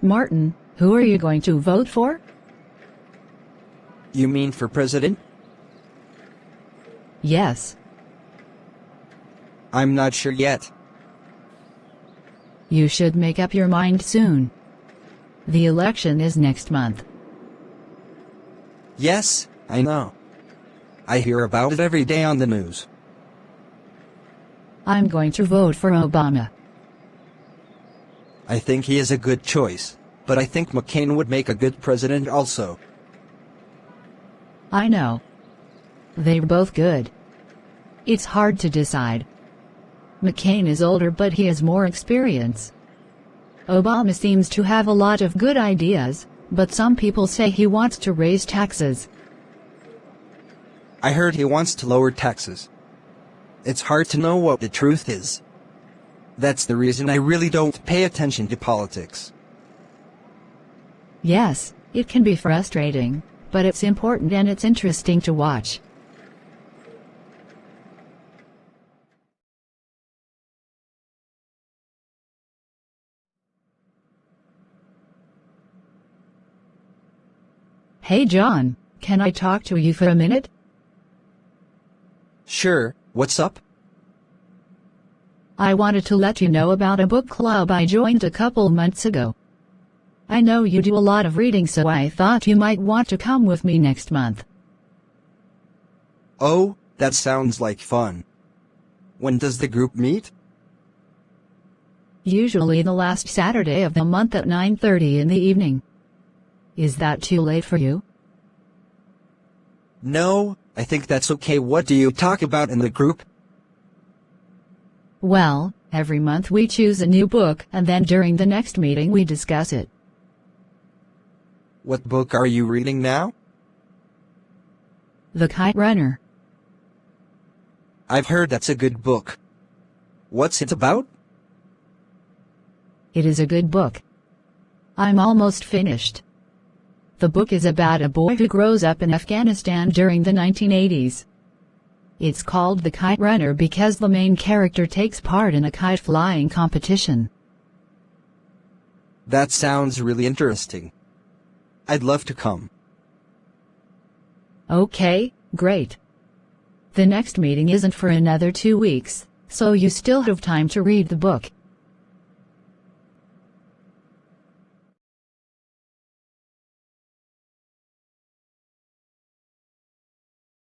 Martin, who are you going to vote for? You mean for president? Yes. I'm not sure yet. You should make up your mind soon. The election is next month. Yes, I know. I hear about it every day on the news. I'm going to vote for Obama. I think he is a good choice, but I think McCain would make a good president also. I know. They're both good. It's hard to decide. McCain is older, but he has more experience. Obama seems to have a lot of good ideas, but some people say he wants to raise taxes. I heard he wants to lower taxes. It's hard to know what the truth is. That's the reason I really don't pay attention to politics. Yes, it can be frustrating, but it's important and it's interesting to watch. Hey John, can I talk to you for a minute? Sure, what's up? I wanted to let you know about a book club I joined a couple months ago. I know you do a lot of reading, so I thought you might want to come with me next month. Oh, that sounds like fun. When does the group meet? Usually the last Saturday of the month at 9:30 in the evening. Is that too late for you? No, I think that's okay. What do you talk about in the group? Well, every month we choose a new book, and then during the next meeting we discuss it. What book are you reading now? The Kite Runner. I've heard that's a good book. What's it about? It is a good book. I'm almost finished. The book is about a boy who grows up in Afghanistan during the 1980s. It's called The Kite Runner because the main character takes part in a kite flying competition. That sounds really interesting. I'd love to come. Okay, great. The next meeting isn't for another 2 weeks, so you still have time to read the book.